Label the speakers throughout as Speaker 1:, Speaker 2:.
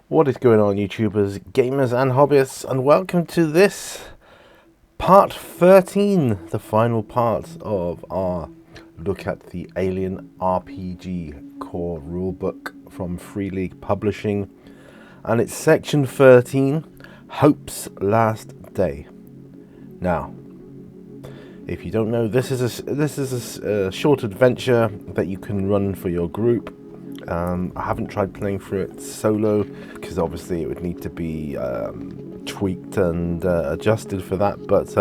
Speaker 1: What is going on, YouTubers, gamers and hobbyists, and welcome to this part 13, the final part of our look at the Alien RPG core rulebook from Free League Publishing, and it's section 13, Hope's Last Day. Now, if you don't know, this is a short adventure that you can run for your group. I haven't tried playing through it solo because obviously it would need to be tweaked and adjusted for that. But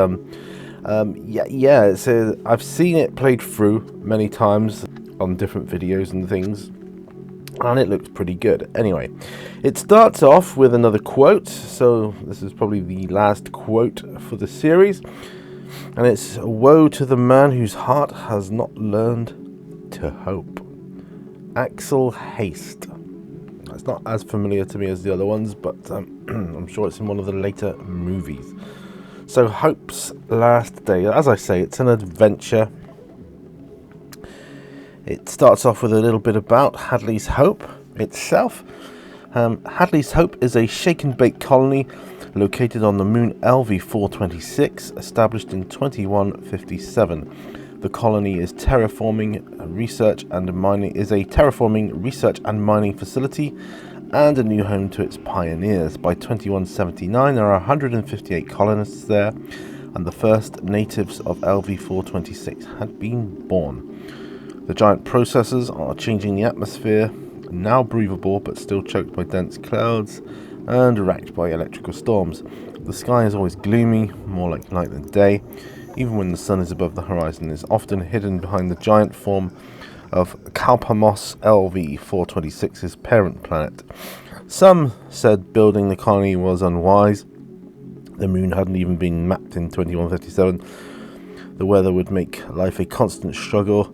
Speaker 1: I've seen it played through many times on different videos and things, and it looks pretty good. Anyway, it starts off with another quote. So this is probably the last quote for the series, and it's "Woe to the man whose heart has not learned to hope." Axel Haste. It's not as familiar to me as the other ones, but I'm sure it's in one of the later movies. So, Hope's Last Day. As I say, it's an adventure. It starts off with a little bit about Hadley's Hope itself. Hadley's Hope is a shake-and-bake colony located on the moon LV-426, established in 2157. The colony is terraforming research and mining facility and a new home to its pioneers. By 2179, there are 158 colonists there, and the first natives of LV-426 had been born. The giant processors are changing the atmosphere, now breathable but still choked by dense clouds and racked by electrical storms. The sky is always gloomy, more like night than day. Even when the sun is above the horizon, is often hidden behind the giant form of Kalpamos LV-426's parent planet. Some said building the colony was unwise. The moon hadn't even been mapped in 2157. The weather would make life a constant struggle,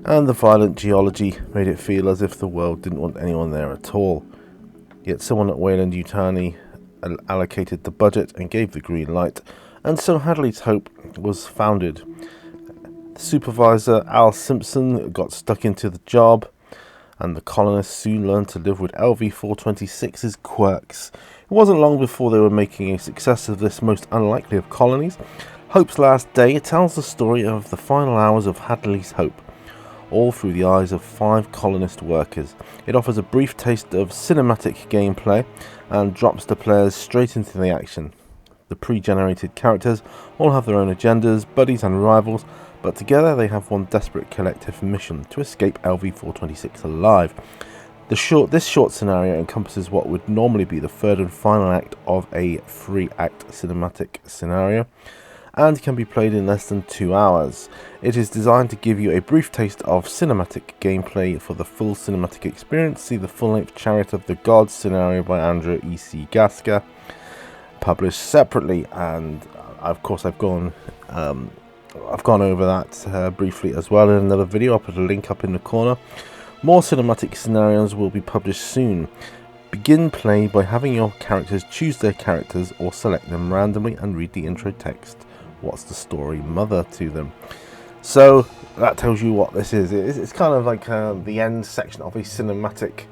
Speaker 1: and the violent geology made it feel as if the world didn't want anyone there at all. Yet someone at Weyland-Yutani allocated the budget and gave the green light, and so Hadley's Hope was founded. The supervisor, Al Simpson, got stuck into the job, and the colonists soon learned to live with LV-426's quirks. It wasn't long before they were making a success of this most unlikely of colonies. Hope's Last Day tells the story of the final hours of Hadley's Hope, all through the eyes of 5 colonist workers. It offers a brief taste of cinematic gameplay and drops the players straight into the action. The pre-generated characters all have their own agendas, buddies and rivals, but together they have one desperate collective mission: to escape LV-426 alive. This short scenario encompasses what would normally be the third and final act of a 3-act cinematic scenario, and can be played in less than 2 hours. It is designed to give you a brief taste of cinematic gameplay. For the full cinematic experience, see the full-length Chariot of the Gods scenario by Andrew E.C. Gaska, published separately, and of course I've gone over that briefly as well in another video. I'll put a link up in the corner. More cinematic scenarios will be published soon. Begin play by having your characters choose their characters or select them randomly and read the intro text. What's the story mother to them? So that tells you what this is. It's kind of like the end section of a cinematic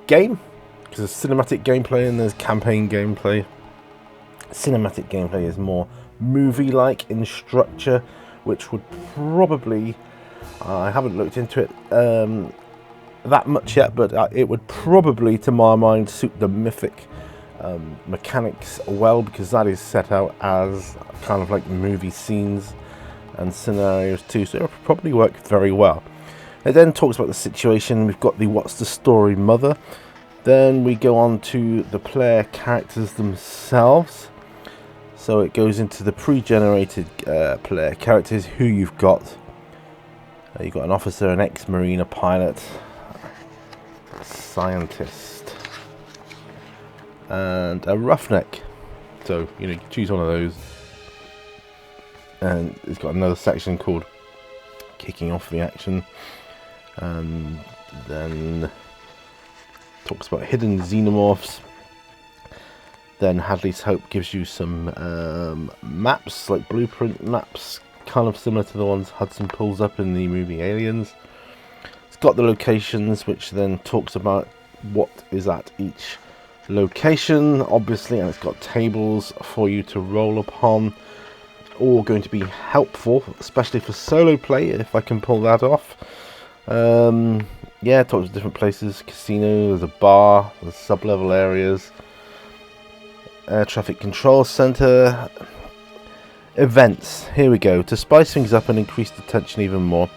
Speaker 1: game. Because there's cinematic gameplay and there's campaign gameplay. Cinematic gameplay is more movie-like in structure, which would probably, I haven't looked into it that much yet, but it would probably, to my mind, suit the Mythic mechanics well, because that is set out as kind of like movie scenes and scenarios too, so it would probably work very well. It then talks about the situation. We've got the what's the story mother. Then we go on to the player characters themselves. So it goes into the pre-generated player characters, who you've got. You've got an officer, an ex-marine, a pilot, a scientist, and a roughneck. So, you can choose one of those. And it's got another section called Kicking Off the Action. And then talks about hidden xenomorphs. Then Hadley's Hope gives you some maps, like blueprint maps, kind of similar to the ones Hudson pulls up in the movie Aliens. It's got the locations, which then talks about what is at each location, obviously, and it's got tables for you to roll upon. All going to be helpful, especially for solo play, if I can pull that off. Yeah, talk to different places, casino, there's a bar, there's sub-level areas, air traffic control center, events. Here we go. To spice things up and increase the tension even more,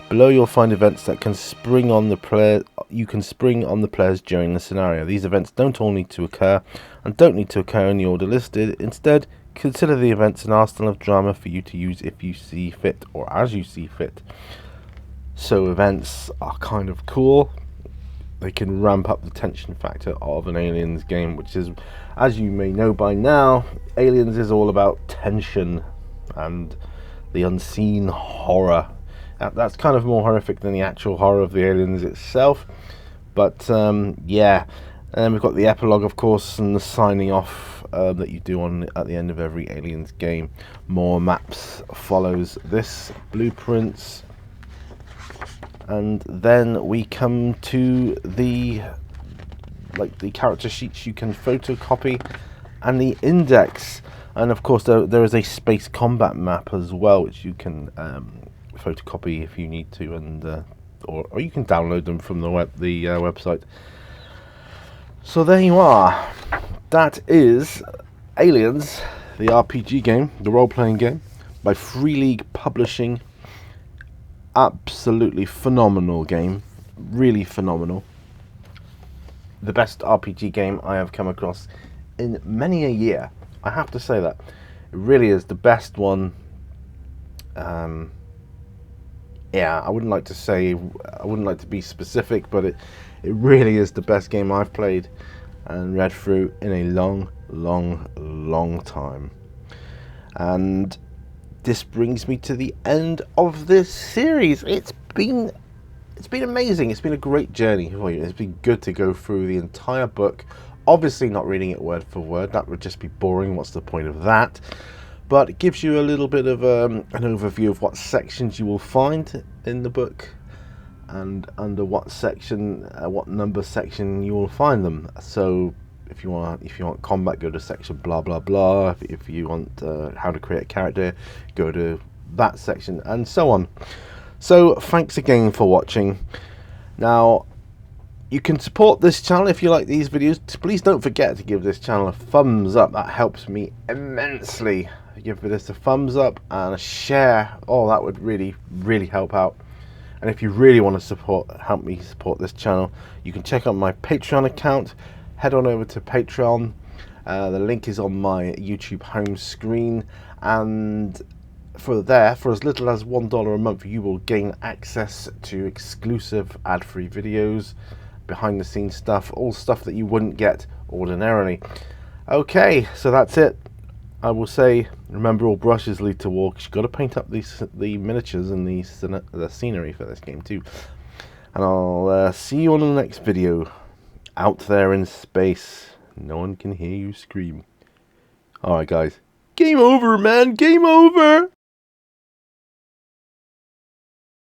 Speaker 1: below you'll find events that can spring on the player. You can spring on the players during the scenario. These events don't all need to occur, and don't need to occur in the order listed. Instead, consider the events an arsenal of drama for you to use if you see fit, or as you see fit. So events are kind of cool. They can ramp up the tension factor of an Aliens game, which is, as you may know by now, Aliens is all about tension and the unseen horror. That's kind of more horrific than the actual horror of the aliens itself. But yeah, and then we've got the epilogue, of course, and the signing off that you do at the end of every Aliens game. More maps follows this, blueprints, and then we come to the character sheets you can photocopy, and the index, and of course there is a space combat map as well, which you can photocopy if you need to, and or you can download them from the website. So there you are. That is Aliens, the RPG game, the role-playing game by Free League Publishing. Absolutely phenomenal game, really phenomenal. The best RPG game I have come across in many a year. I have to say that it really is the best one. Yeah, I wouldn't like to be specific, but it really is the best game I've played and read through in a long time. And this brings me to the end of this series. It's been amazing. It's been a great journey for you. It's been good to go through the entire book. Obviously not reading it word for word, that would just be boring. What's the point of that? But it gives you a little bit of an overview of what sections you will find in the book, and under what section, what number section you will find them. So if you want combat, go to section blah blah blah. If you want how to create a character, go to that section, and so on. So thanks again for watching. Now, you can support this channel if you like these videos. Please don't forget to give this channel a thumbs up. That helps me immensely. Give this a thumbs up and a share. Oh, that would really help out. And if you really want to help me support this channel, you can check out my Patreon account. Head on over to Patreon. The link is on my YouTube home screen, and for as little as $1 a month, you will gain access to exclusive ad-free videos, behind the scenes stuff, all stuff that you wouldn't get ordinarily. Okay, so that's it. I will say, remember, all brushes lead to walks. You've got to paint up the miniatures and the scenery for this game too. And I'll see you on the next video. Out there in space, no one can hear you scream. Alright guys, game over, man, game over!